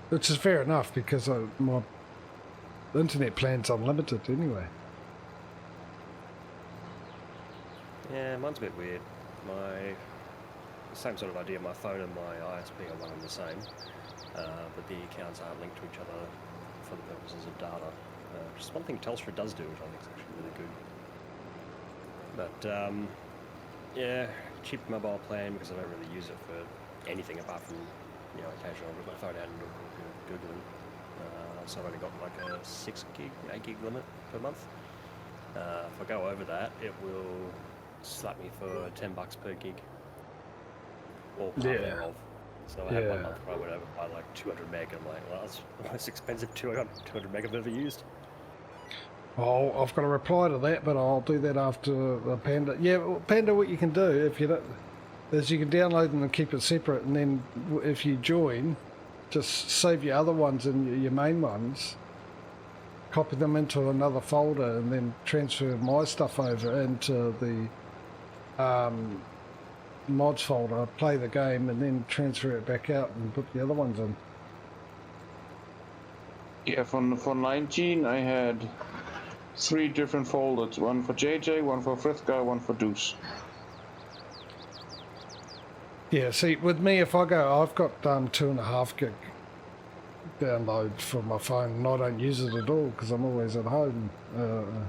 Which is fair enough because my internet plan's unlimited anyway. Yeah, mine's a bit weird. Same sort of idea. My phone and my ISP are one and the same, but the accounts aren't linked to each other for the purposes of data. Just one thing Telstra does do, which I think is actually really good. But yeah, cheap mobile plan because I don't really use it for anything apart from occasionally I'll get my phone out and do a bit of googling. So I've only got like a 6 gig, 8 gig limit per month. If I go over that, it will slap me for $10 per gig. Or part thereof. So I had one month where I went over by like 200 meg and I'm like, well, that's the most expensive 200 meg I've ever used. Oh, I've got a reply to that, but I'll do that after the Panda. Yeah, well, Panda, what you can do if you don't, is you can download them and keep it separate, and then if you join, just save your other ones and your main ones, copy them into another folder, and then transfer my stuff over into the mods folder, play the game, and then transfer it back out and put the other ones in. Yeah, for 19 I had 3 different folders, one for JJ, one for Frithka, one for Deuce. Yeah, see, with me, if I go, I've got 2.5 gig download for my phone, and I don't use it at all because I'm always at home.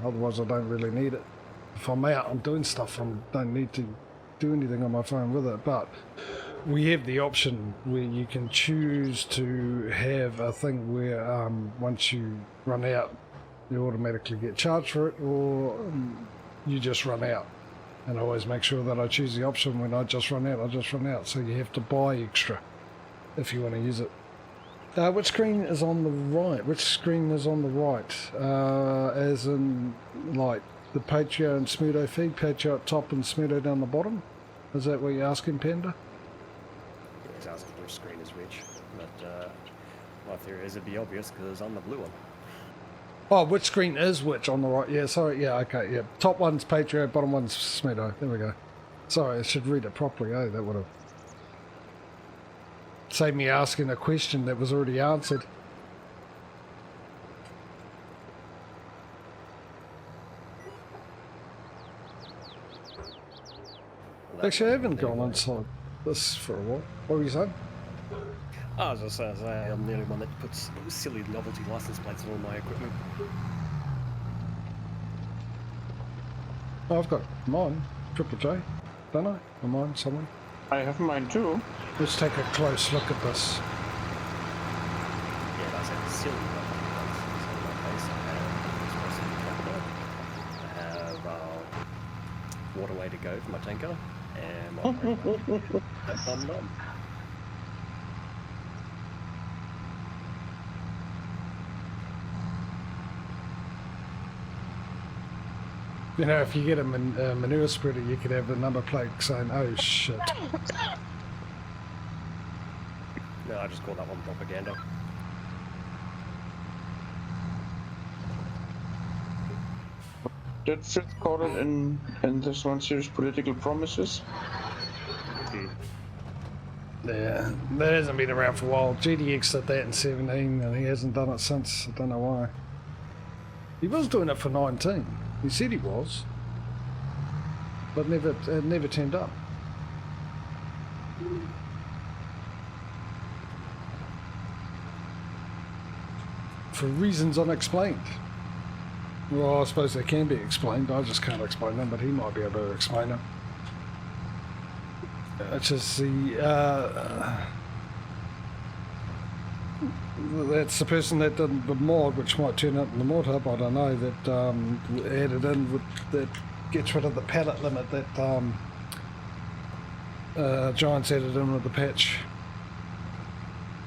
Otherwise, I don't really need it. If I'm out, I'm doing stuff, I don't need to do anything on my phone with it. But we have the option where you can choose to have a thing where once you run out, you automatically get charged for it, or you just run out. And I always make sure that I choose the option when I just run out, I just run out. So you have to buy extra if you want to use it. Which screen is on the right? Which screen is on the right? As in, like, the Patrio and Smudo feed, Patrio up top and Smudo down the bottom? Is that what you're asking, Panda? Yeah, he's asking which screen is which, but my theory is it'd be obvious because I'm the blue one. Oh, which screen is which on the right? Yeah, sorry, yeah, okay, yeah. Top one's Patrio, bottom one's Smudo. There we go. Sorry, I should read it properly, eh? That would have saved me asking a question that was already answered. Actually, I haven't gone inside this for a while. What were you saying? I was just saying, I'm the only one that puts silly novelty license plates on all my equipment. Oh, I've got mine, Triple J, don't I? Or mine somewhere. I have mine too. Let's take a close look at this. Yeah, that's a silly novelty license on my face. I have waterway to go for my tanker, and my that's done. You know, if you get a manure spreader, you could have the number plate saying, oh shit. No, I just call that one propaganda. Did Frith call it in this one series political promises? Yeah, that hasn't been around for a while. GDX did that in 17 and he hasn't done it since. I don't know why. He was doing it for 19. He said he was, but it never turned up. For reasons unexplained. Well, I suppose they can be explained. I just can't explain them, but he might be able to explain them. It's just that's the person that did the mod, which might turn up in the mod hub, I don't know, that added in with, that gets rid of the pallet limit that Giants added in with the patch.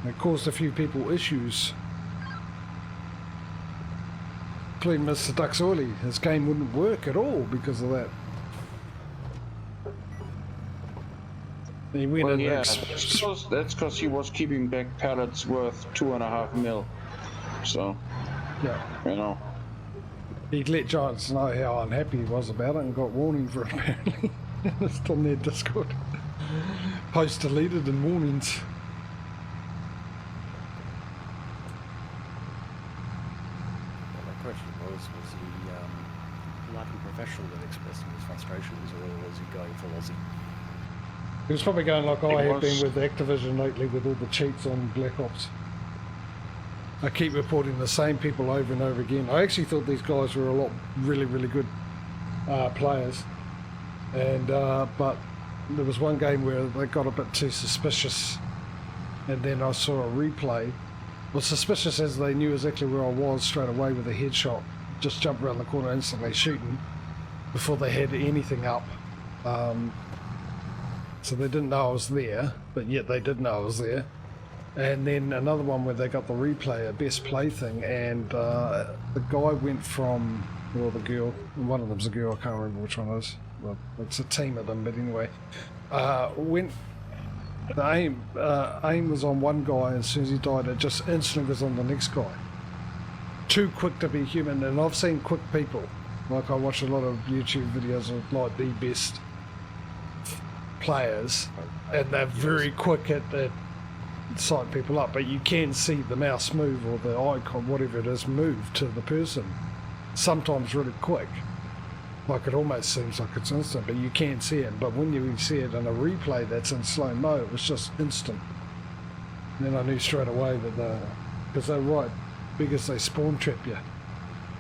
It caused a few people issues. Including Mr. Duxoily. His game wouldn't work at all because of that. He went Well, in yeah, that's because he was keeping back pallets worth 2.5 mil. So, yeah, you know. He'd let Giants know how unhappy he was about it and got warning for it apparently. It's on their Discord. Post deleted and warnings. question was he like a professional that expressing his frustrations, or was he going full Aussie? He was probably going like I have been was- with Activision lately with all the cheats on Black Ops. I keep reporting the same people over and over again. I actually thought these guys were a lot really good players, and but there was one game where they got a bit too suspicious, and then I saw a replay. Well, suspicious as they knew exactly where I was straight away with a headshot, just jumped around the corner instantly shooting before they had anything up. So they didn't know I was there, but yet they did know I was there. And then another one where they got the replay, a best play thing, and the guy went from, well, the girl, one of them's a girl, I can't remember which one it is. Well, it's a team of them, but anyway. The aim was on one guy, and as soon as he died, it just instantly was on the next guy. Too quick to be human, and I've seen quick people. Like, I watch a lot of YouTube videos of, like, the best players, and they're very quick at sight people up, but you can see the mouse move or the icon, whatever it is, move to the person. Sometimes really quick. Like, it almost seems like it's instant, but you can't see it. But when you see it in a replay that's in slow-mo, it was just instant. And then I knew straight away that because they're right, because they spawn trap you.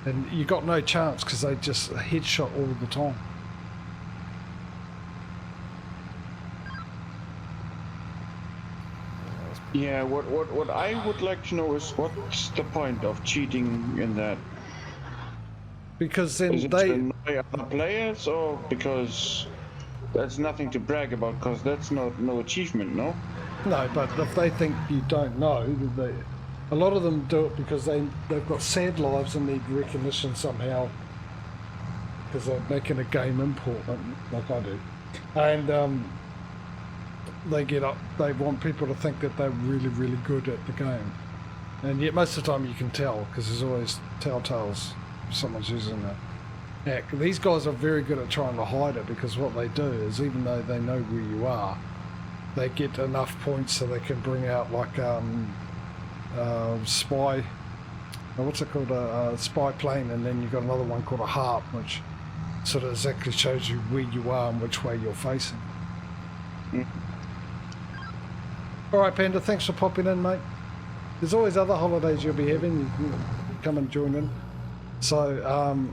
And you got no chance because they just headshot all the time. Yeah, what I would like to know is what's the point of cheating in that? Because then Is it they... to annoy other players, or because that's nothing to brag about, because that's no achievement, no? No, but if they think you don't know, a lot of them do it because they've got sad lives and need recognition somehow, because they're making a game important, like I do. And they get up, they want people to think that they're really good at the game. And yet most of the time you can tell, because there's always telltales if someone's using that. Yeah, these guys are very good at trying to hide it, because what they do is, even though they know where you are, they get enough points so they can bring out like spy, what's it called, a spy plane, and then you've got another one called a harp, which sort of exactly shows you where you are and which way you're facing. Alright Panda, thanks for popping in, mate. There's always other holidays you'll be having, you can come and join in. So,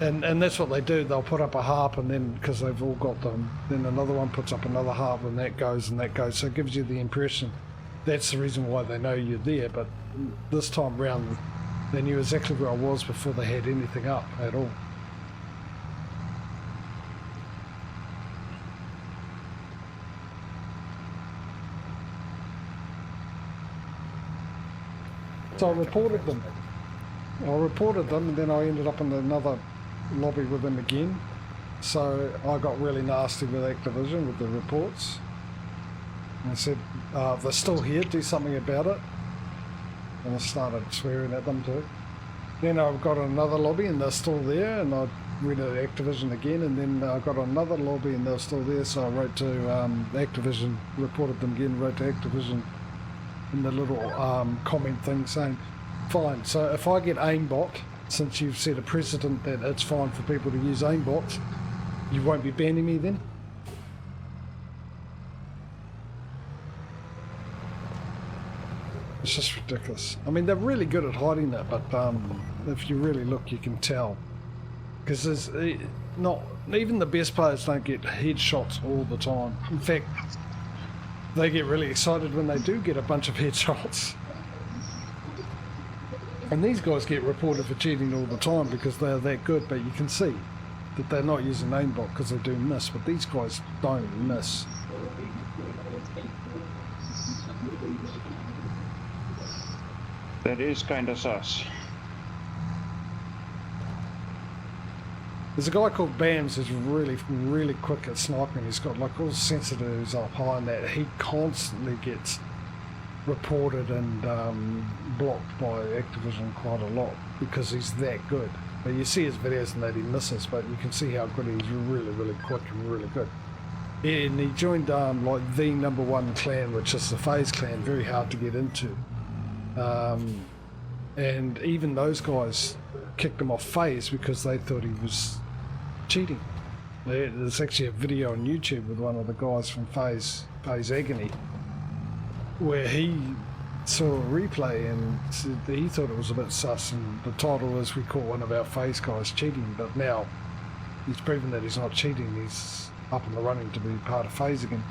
and that's what they do, they'll put up a harp, and then, because they've all got them, then another one puts up another harp, and that goes, so it gives you the impression that's the reason why they know you're there. But this time round they knew exactly where I was before they had anything up at all. So I reported them, and then I ended up in another lobby with them again. So I got really nasty with Activision with the reports. And I said, they're still here, do something about it. And I started swearing at them too. Then I got another lobby and they're still there, and I went to Activision again, and then I got another lobby and they're still there, so I wrote to Activision, reported them again, wrote to Activision in the little comment thing saying, fine, so if I get aimbot, since you've set a precedent that it's fine for people to use aimbots, you won't be banning me then? It's just ridiculous. I mean, they're really good at hiding that, but if you really look, you can tell. Because there's not, even the best players don't get headshots all the time. In fact, they get really excited when they do get a bunch of headshots. And these guys get reported for cheating all the time because they're that good, but you can see that they're not using aimbot because they do miss, but these guys don't miss. That is kind of sus. There's a guy called Bams who's really quick at sniping. He's got like all sensitives up high and that. He constantly gets reported and blocked by Activision quite a lot because he's that good. But you see his videos and that he misses, but you can see how good he's really quick and really good. And he joined like the #1 clan, which is the FaZe clan, very hard to get into. And even those guys kicked him off FaZe because they thought he was cheating. There's actually a video on YouTube with one of the guys from FaZe Agony, where he saw a replay and said that he thought it was a bit sus, and the title was "We caught one of our FaZe guys cheating," but now he's proven that he's not cheating. He's up in the running to be part of FaZe again,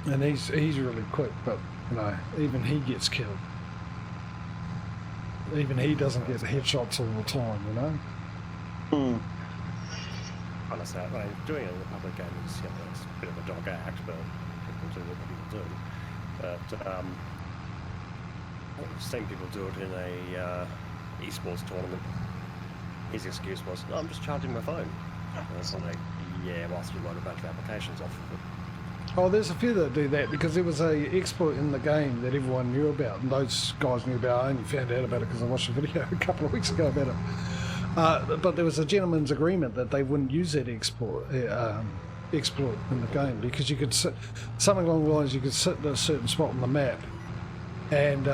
and he's really quick. But you know, even he gets killed. Even he doesn't get headshots all the time, you know. Honestly, I mean, doing it in a public game is, you know, it's a bit of a dog act, but people do what people do. But I've seen people do it in a esports tournament. His excuse was, "No, I'm just charging my phone." And it's like, yeah, whilst you load a bunch of applications off of it. Oh, there's a few that do that because there was a exploit in the game that everyone knew about, and those guys knew about. I only found out about it because I watched a video a couple of weeks ago about it. But there was a gentleman's agreement that they wouldn't use that exploit in the game, because you could sit something along the lines, you could sit at a certain spot on the map, and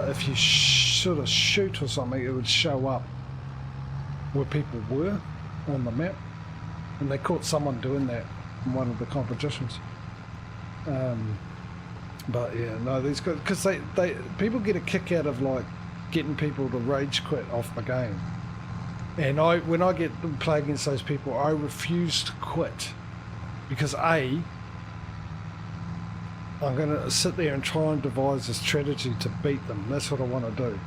if you sort of shoot or something, it would show up where people were on the map, and they caught someone doing that in one of the competitions. But yeah, no, these guys, because people get a kick out of like getting people to rage quit off the game, and when I get to play against those people, I refuse to quit, because I'm going to sit there and try and devise a strategy to beat them. That's what I want to do.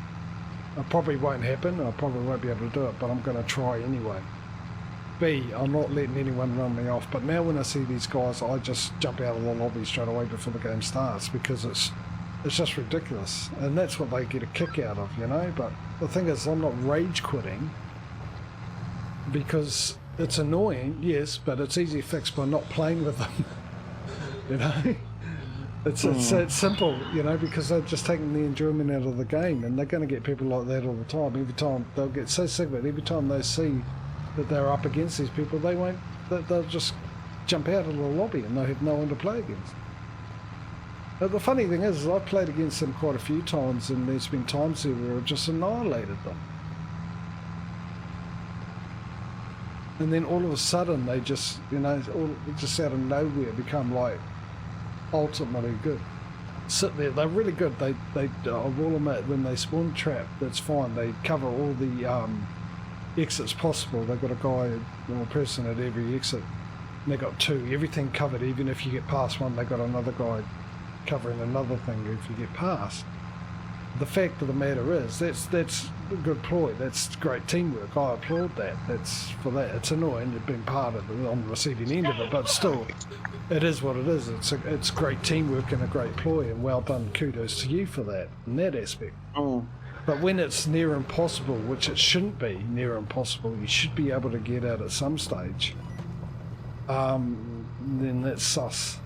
It probably won't happen, I probably won't be able to do it, but I'm going to try anyway. B, I'm not letting anyone run me off, but now when I see these guys, I just jump out of the lobby straight away before the game starts, because it's just ridiculous, and that's what they get a kick out of, you know. But the thing is, I'm not rage quitting, because it's annoying, yes, but it's easy fixed by not playing with them. You know, it's simple, you know, because they're just taking the enjoyment out of the game, and they're going to get people like that all the time. Every time they'll get so sick of it, every time they see that they're up against these people, they'll just jump out of the lobby and they'll have no one to play against. But the funny thing is, I've played against them quite a few times, and there's been times there where I've just annihilated them. And then all of a sudden they just, you know, just out of nowhere become like ultimately good. Sit there, they're really good. I will admit, when they spawn trap, that's fine. They cover all the exits possible. They've got a guy or a person at every exit, and they've got two, everything covered. Even if you get past one, they've got another guy covering another thing if you get past. The fact of the matter is, that's a good ploy. That's great teamwork. I applaud that. It's annoying you've been part of it, on the receiving end of it, but still, it is what it is. It's great teamwork and a great ploy, and well done. Kudos to you for that in that aspect. But when it's near impossible, which it shouldn't be near impossible, you should be able to get out at some stage, then that's sus.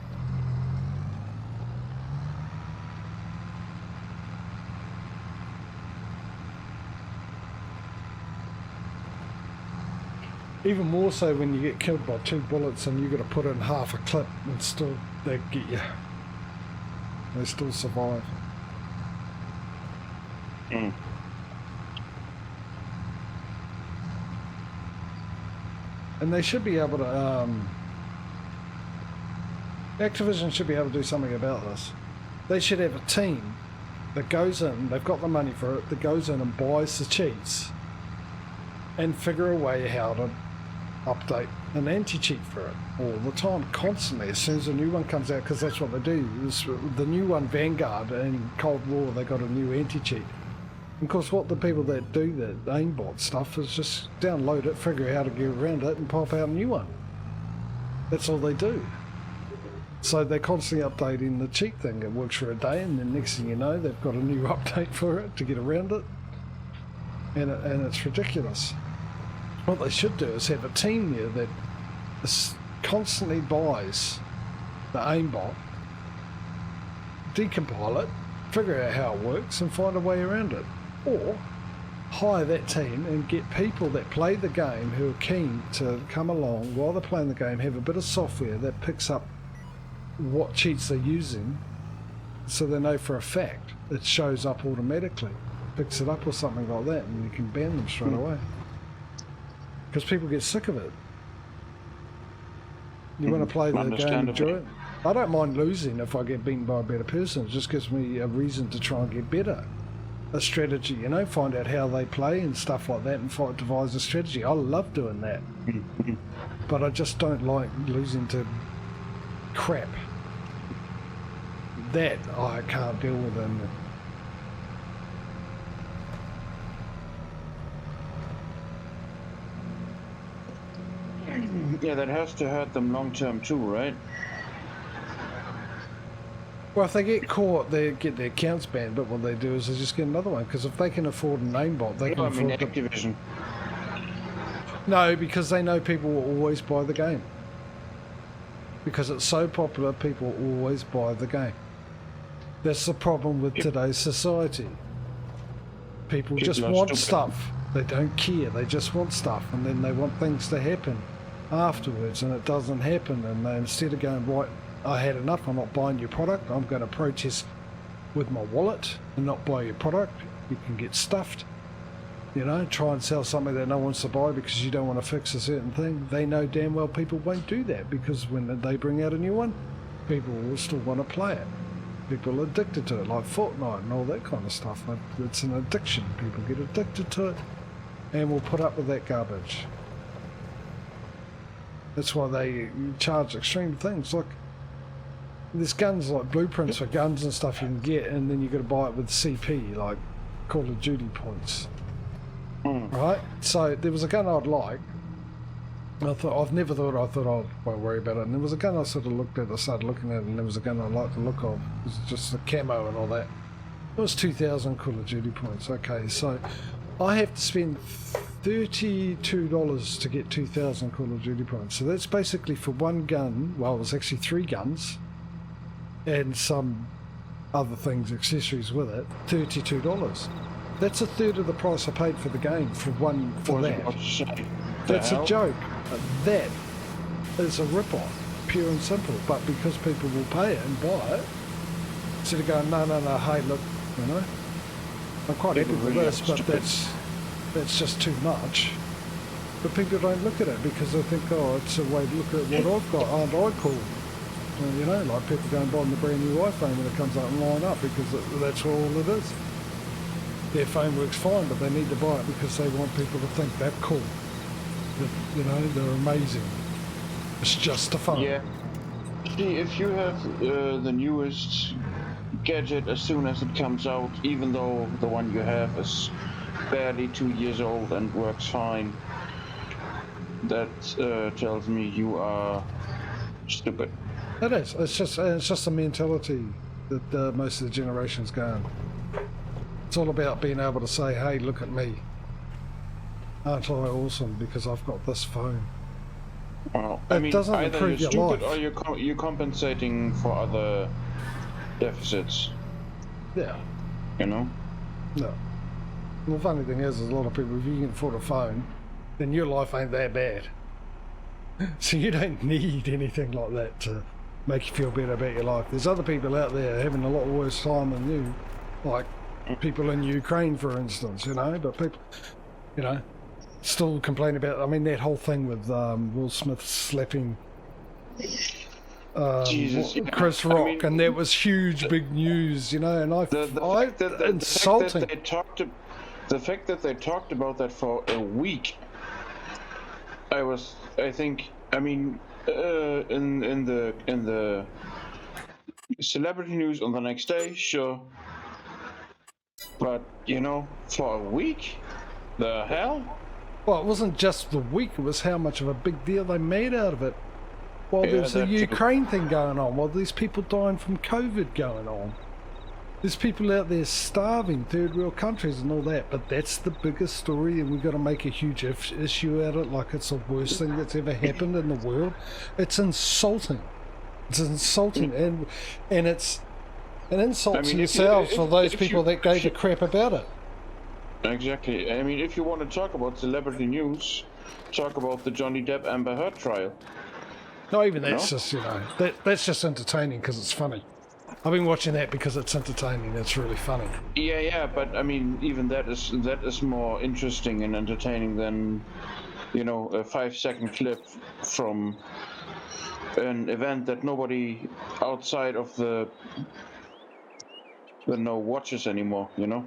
Even more so when you get killed by 2 bullets and you've got to put in half a clip, and still they get you. They still survive. And they should be able to, Activision should be able to do something about this. They should have a team that goes in, they've got the money for it, that goes in and buys the cheats and figure a way how to update an anti-cheat for it all the time, constantly, as soon as a new one comes out, because that's what they do. The new one, Vanguard, and Cold War, they got a new anti-cheat. And of course, what the people that do the aimbot stuff is just download it, figure out how to get around it, and pop out a new one. That's all they do. So they're constantly updating the cheat thing. It works for a day, and then next thing you know, they've got a new update for it to get around it. And it's ridiculous. What they should do is have a team there that constantly buys the aimbot, decompile it, figure out how it works, and find a way around it. Or hire that team and get people that play the game who are keen to come along while they're playing the game, have a bit of software that picks up what cheats they're using, so they know for a fact. it shows up automatically, picks it up or something like that, and you can ban them straight away. Because people get sick of it. You want to play the game, enjoy it. I don't mind losing if I get beaten by a better person. It just gives me a reason to try and get better. A strategy, you know, find out how they play and stuff like that, and devise a strategy. I love doing that. But I just don't like losing to crap. That I can't deal with. And yeah, that has to hurt them long term too, right? well, if they get caught, they get their accounts banned, but what they do is they just get another one, because if they can afford a name bot, they can afford Activision. No, because they know people will always buy the game. Because it's so popular, people will always buy the game. That's the problem with today's society. People just want stuff. They don't care. They just want stuff, and then they want things to happen afterwards, and it doesn't happen. And they, instead of going, right, I had enough, I'm not buying your product, I'm going to protest with my wallet and not buy your product. You can get stuffed. You know, try and sell something that no one wants to buy because you don't want to fix a certain thing. They know damn well people won't do that, because when they bring out a new one, people will still want to play it. People are addicted to it, like Fortnite and all that kind of stuff. It's an addiction. People get addicted to it and will put up with that garbage. That's why they charge extreme things. Like, there's guns, like blueprints for guns and stuff you can get, and then you've got to buy it with CP, like Call of Duty points. Right? So there was a gun I'd like. I thought I won't worry about it. And there was a gun I sort of looked at, I started looking at it, and there was a gun I liked the look of. It was just the camo and all that. It was 2,000 Call of Duty points. Okay, so I have to spend $32 to get 2,000 Call of Duty points. So that's basically for one gun. Well, it was actually 3 guns and some other things, accessories with it. $32. That's a third of the price I paid for the game for that. That's a joke. That is a rip-off, pure and simple. But because people will pay it and buy it, instead of going, no, hey, look, you know, I'm quite happy with this, but that's just too much. But people don't look at it because they think, oh, it's a way to look at what I've got. Aren't I cool? Well, you know, like people go and buy the brand new iPhone when it comes out and line up, because that's all it is. Their phone works fine, but they need to buy it because they want people to think they're cool. That, you know, they're amazing. It's just a phone. Yeah. See, if you have the newest gadget as soon as it comes out, even though the one you have is barely 2 years old and works fine, that tells me you are stupid. It is. It's just a mentality that most of the generation's going. It's all about being able to say, hey, look at me. Aren't I awesome because I've got this phone? Well, I mean, doesn't either improve you're your stupid life. or you're compensating for other deficits. Yeah. You know? No. Well, the funny thing is a lot of people, if you can afford a phone, then your life ain't that bad. So you don't need anything like that to make you feel better about your life. There's other people out there having a lot worse time than you, like people in Ukraine, for instance, you know, but people, you know, still complain about, I mean, that whole thing with Will Smith slapping Jesus, Chris Rock, I mean, and that was huge, big news, you know, and insulting. The fact that they talked about that for a week, I mean, in the celebrity news on the next day, sure, but you know, for a week, the hell? Well, it wasn't just the week, it was how much of a big deal they made out of it. While there's the Ukraine thing going on, while there's people dying from COVID going on. There's people out there starving, third world countries and all that, but that's the biggest story, and we've got to make a huge issue out of it like it's the worst thing that's ever happened in the world. It's insulting. It's insulting, and it's an insult to yourselves for those people that gave a crap about it. Exactly. I mean, if you want to talk about celebrity news, talk about the Johnny Depp Amber Heard trial. Not even that's just, you know, that's just entertaining because it's funny. I've been watching that because it's entertaining. It's really funny. Yeah, but I mean, even that is more interesting and entertaining than, you know, a 5-second clip from an event that nobody outside of the watches anymore. You know.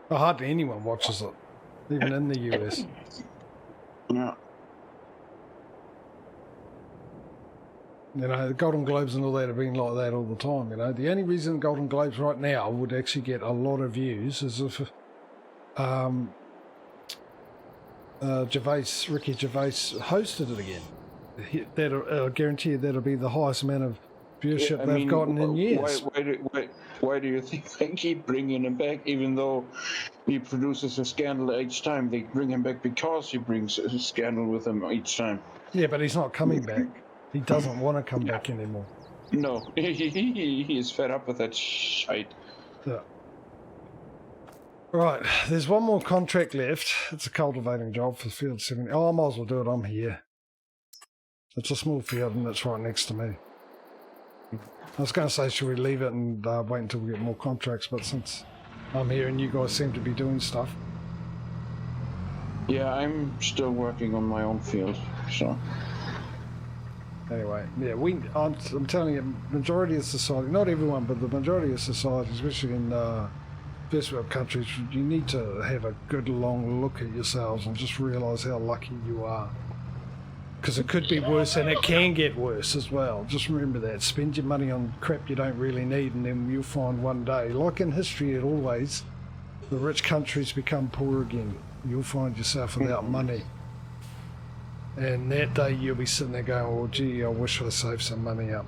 Hardly anyone watches it, even in the US. Yeah. You know, the Golden Globes and all that have been like that all the time, you know. The only reason Golden Globes right now would actually get a lot of views is if Ricky Gervais hosted it again. I guarantee you that'll be the highest amount of viewership they've gotten in years. Why do you think they keep bringing him back, even though he produces a scandal each time? They bring him back because he brings a scandal with him each time. Yeah, but he's not coming back. He doesn't want to come back anymore. No, he is fed up with that shite. Yeah. Right, there's one more contract left. It's a cultivating job for field 70. Oh, I might as well do it. I'm here. It's a small field and it's right next to me. I was going to say, should we leave it and wait until we get more contracts, but since I'm here and you guys seem to be doing stuff. Yeah, I'm still working on my own field, so... Anyway, yeah, I'm telling you, majority of society, not everyone, but the majority of society, especially in first world countries, you need to have a good long look at yourselves and just realise how lucky you are. Because it could be worse, and it can get worse as well. Just remember that. Spend your money on crap you don't really need, and then you'll find one day, like in history it always, the rich countries become poor again. You'll find yourself without money. And that day you'll be sitting there going, well, gee, I wish I saved some money up.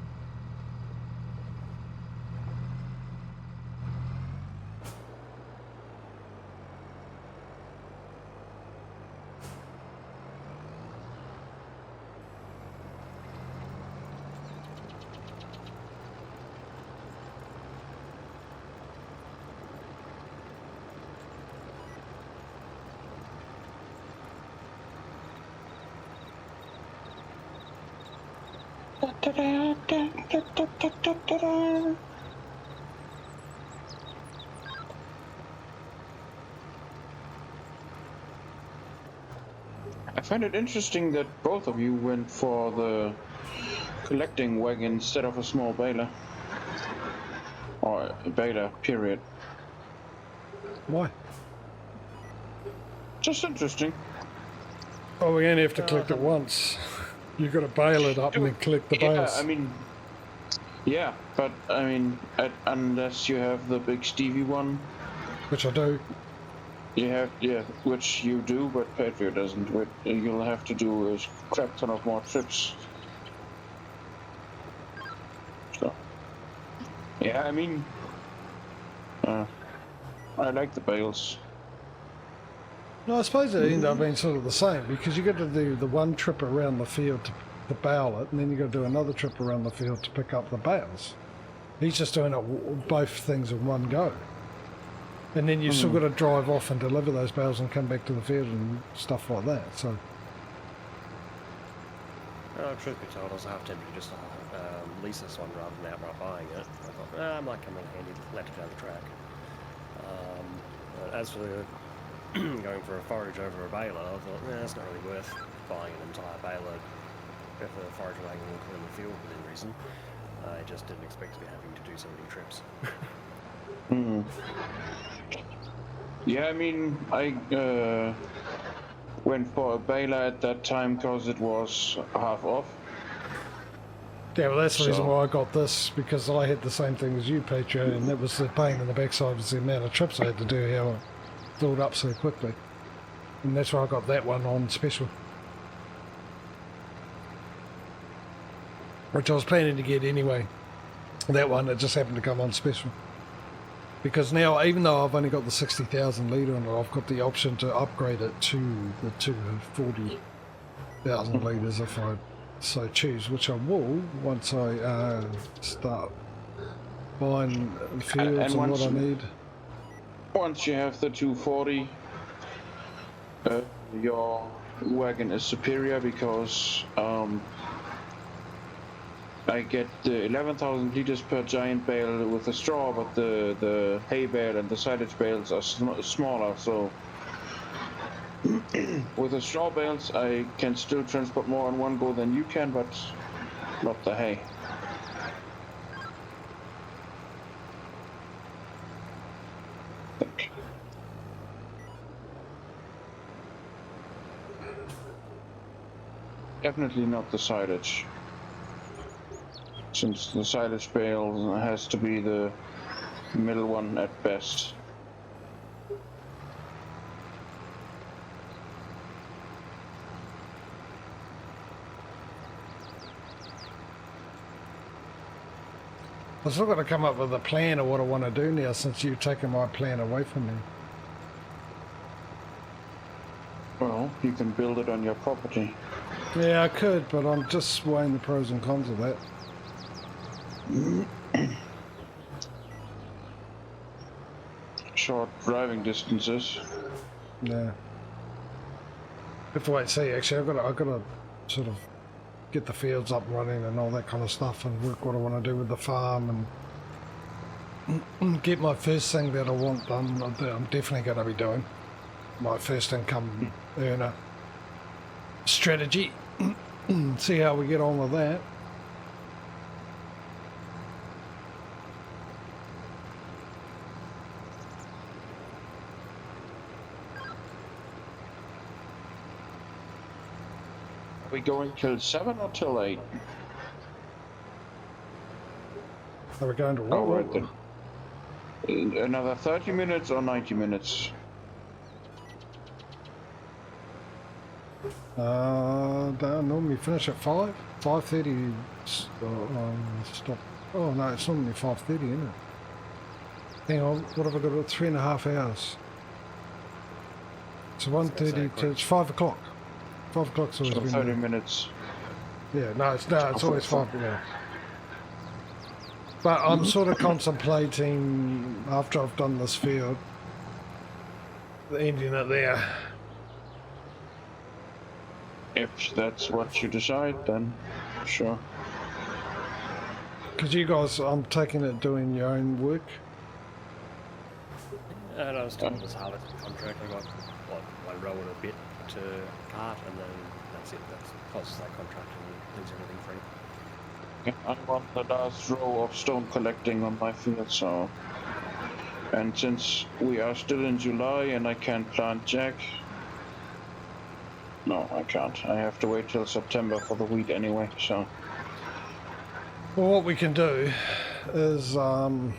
I find it interesting that both of you went for the collecting wagon instead of a small baler. Or a baler, period. Why? Just interesting. Oh, we only have to collect it once. You've got to bail it up and then collect the bales. Yeah, I mean... Yeah, but, I mean, unless you have the big Stevie one... Which I do. You have, yeah, which you do, but Patrio doesn't. You'll have to do a crap ton of more trips. So... Yeah, I mean... I like the bales. No, I suppose it ended up being sort of the same, because you got to do the one trip around the field to bale it, and then you got to do another trip around the field to pick up the bales. He's just doing it both things in one go. And then you've still got to drive off and deliver those bales and come back to the field and stuff like that, so... Truth be told, I was half tempted to just lease this one rather than outright buying it. I thought, I might come in handy later down the track. As for going for a forage over a baler, I thought, it's not really worth buying an entire baler if a forage wagon will clean the field within reason. I just didn't expect to be having to do so many trips. Yeah, I mean, I went for a baler at that time because it was half off. Yeah, well, that's the reason why I got this, because I had the same thing as you, Patrio, and that was the pain in the backside, was the amount of trips I had to do, how it filled up so quickly. And that's why I got that one on special. Which I was planning to get anyway. That one, it just happened to come on special. Because now, even though I've only got the 60,000 litre on it, I've got the option to upgrade it to the 240,000 litres if I so choose, which I will once I start buying fields and what I need. Once you have the 240, your wagon is superior because I get the 11,000 liters per giant bale with the straw, but the hay bale and the silage bales are smaller, so with the straw bales I can still transport more in one go than you can, but not the hay. Definitely not the silage, since the silage bale has to be the middle one at best. I've still got to come up with a plan of what I want to do now since you've taken my plan away from me. Well, you can build it on your property. Yeah, I could, but I'm just weighing the pros and cons of that. Short driving distances. Yeah. Have to wait and see. Actually, I've got to sort of get the fields up and running and all that kind of stuff, and work what I want to do with the farm, and get my first thing that I want done. That I'm definitely going to be doing my first income earner strategy. See how we get on with that. Are we going till 7 or till 8? Are we going to Oh, right then. Another 30 minutes or 90 minutes? Normally finish at 5. 5:30. Stop. Oh no, it's normally 5:30, isn't it? Hang on, what have I got? 3.5 hours. So 1:30 to it's 5 o'clock. 5 o'clock's always So been 30 there. minutes. Yeah, it's always 5. Yeah. But I'm sort of contemplating after I've done this field, ending it there. If that's what you decide, then sure. Because you guys, I'm taking it doing your own work. And I was told this harvest contract, I got one row and a bit to cart, and then that's it. That's close to that contract and leaves everything free. I'm on the last row of stone collecting on my field, so... And since we are still in July and I can't plant jack... No, I can't. I have to wait till September for the wheat anyway, so... Well, what we can do is, I'll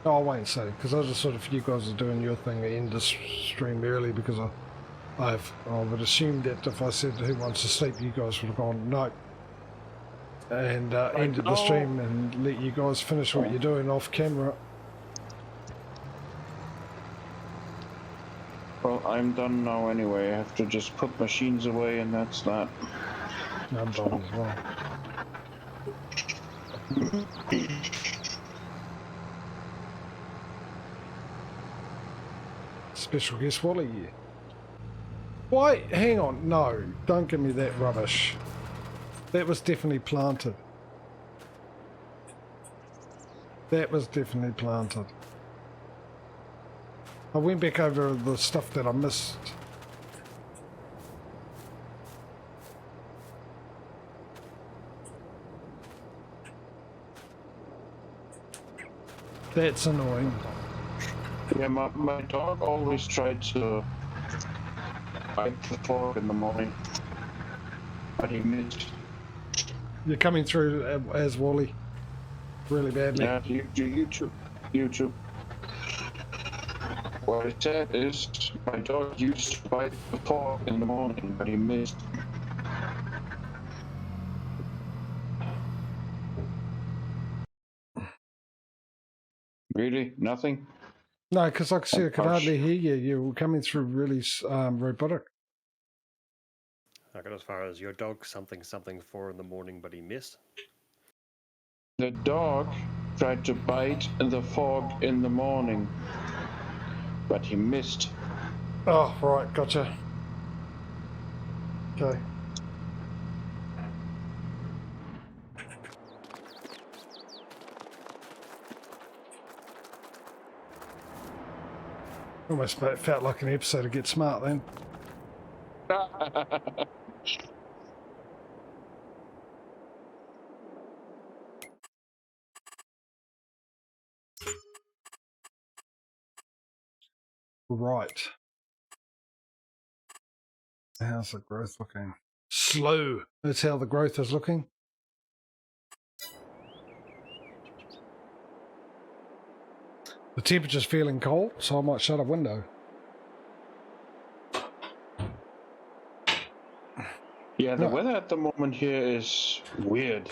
wait and see, because I just sort of, you guys are doing your thing, end the stream early, because I would assume that if I said who wants to sleep, you guys would have gone no, and ended the stream and let you guys finish what you're doing off camera. Well, I'm done now anyway. I have to just put machines away, and that's that. I'm done as well. Special guest Wally. Why? Hang on. No, don't give me that rubbish. That was definitely planted. That was definitely planted. I went back over the stuff that I missed. That's annoying. Yeah, my dog always tried to bite the fork in the morning, but he missed. You're coming through as Wally really badly. Yeah, YouTube. What I said is, my dog used to bite the fork in the morning, but he missed. Really? Nothing? No, because like I said, I could hardly hear you. You were coming through really robotic. I got as far as your dog something 4 in the morning, but he missed. The dog tried to bite the fork in the morning, but he missed. Oh, right, gotcha. Okay. Almost felt like an episode of Get Smart then. Right. How's the growth looking? Slow. That's how the growth is looking. The temperature's feeling cold, so I might shut a window. Yeah, the weather at the moment here is weird.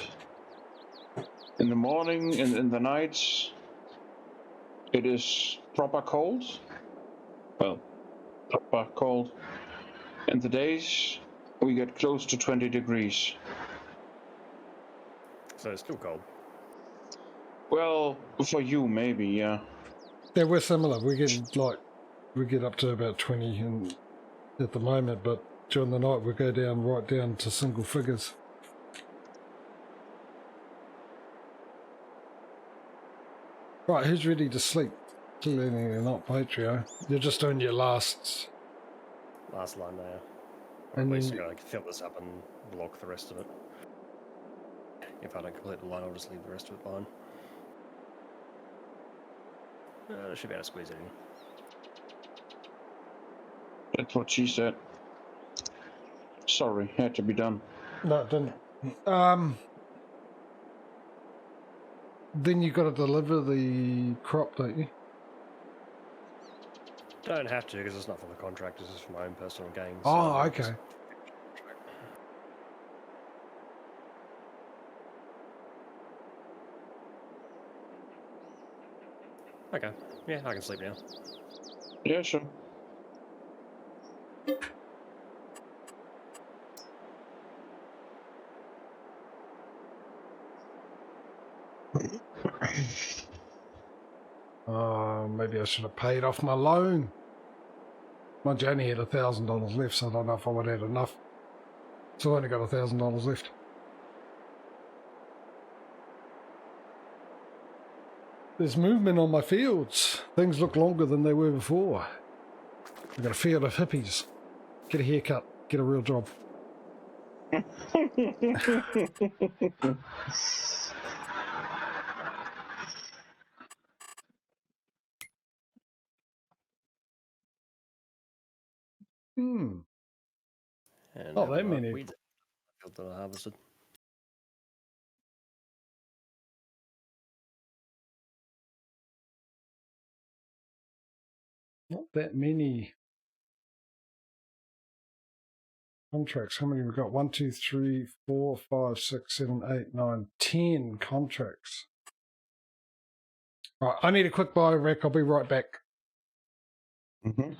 In the morning and in the nights, it is proper cold. Well, proper cold. In the days, we get close to 20 degrees. So it's still cold. Well, for you, maybe, yeah. Yeah, we're similar. We get up to about 20 at the moment, but during the night we go down right down to single figures. Right, who's ready to sleep? Clearly not Patrio. You're just doing your last line there. Or And at least then- I'm going to fill this up and block the rest of it. If I don't complete the line, I'll just leave the rest of it behind. I should be able to squeeze it in. That's what she said. Sorry, had to be done. No, it didn't. Then you got to deliver the crop, don't you? Don't have to, because it's not for the contractors, it's for my own personal gain. Oh, so okay. Okay, yeah, I can sleep now. Yeah, sure. Maybe I should have paid off my loan. Mind you, I only had $1,000 left, so I don't know if I would have had enough. So I only got $1,000 left. There's movement on my fields. Things look longer than they were before. I've got a field of hippies. Get a haircut. Get a real job. Hmm. And Not have that the many. weeds that I harvested. Not that many contracts. How many have we got? 1, 2, 3, 4, 5, 6, 7, 8, 9, 10 contracts. Right, I need a quick bio rec. I'll be right back. Mm-hmm.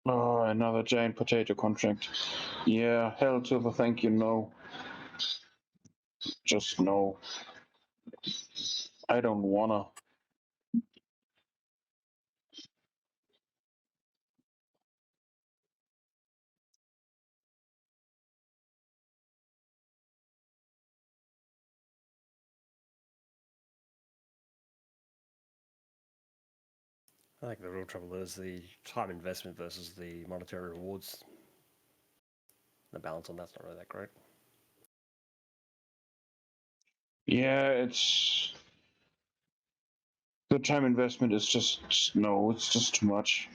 Oh, another giant potato contract. Yeah, hell to the thank you, no. Just no. I don't wanna. I think the real trouble is the time investment versus the monetary rewards. The balance on that's not really that great. Yeah, it's the time investment is just no. It's just too much.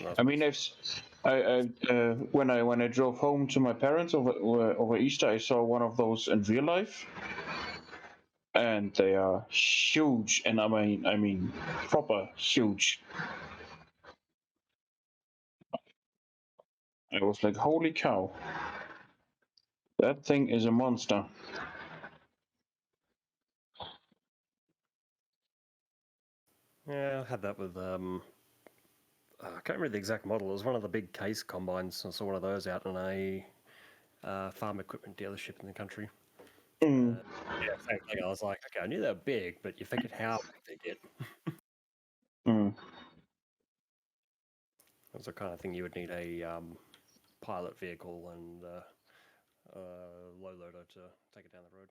Well, I mean, when I drove home to my parents over Easter, I saw one of those in real life, and they are huge, and I mean proper huge. I was like, holy cow, that thing is a monster. yeah, I had that with I can't remember the exact model. It was one of the big case combines. I saw one of those out in a farm equipment dealership in the country. Mm. Yeah, same thing. I was like, okay, I knew they were big, but you figured how big they get. Mm. That's the kind of thing you would need a pilot vehicle and low loader to take it down the road.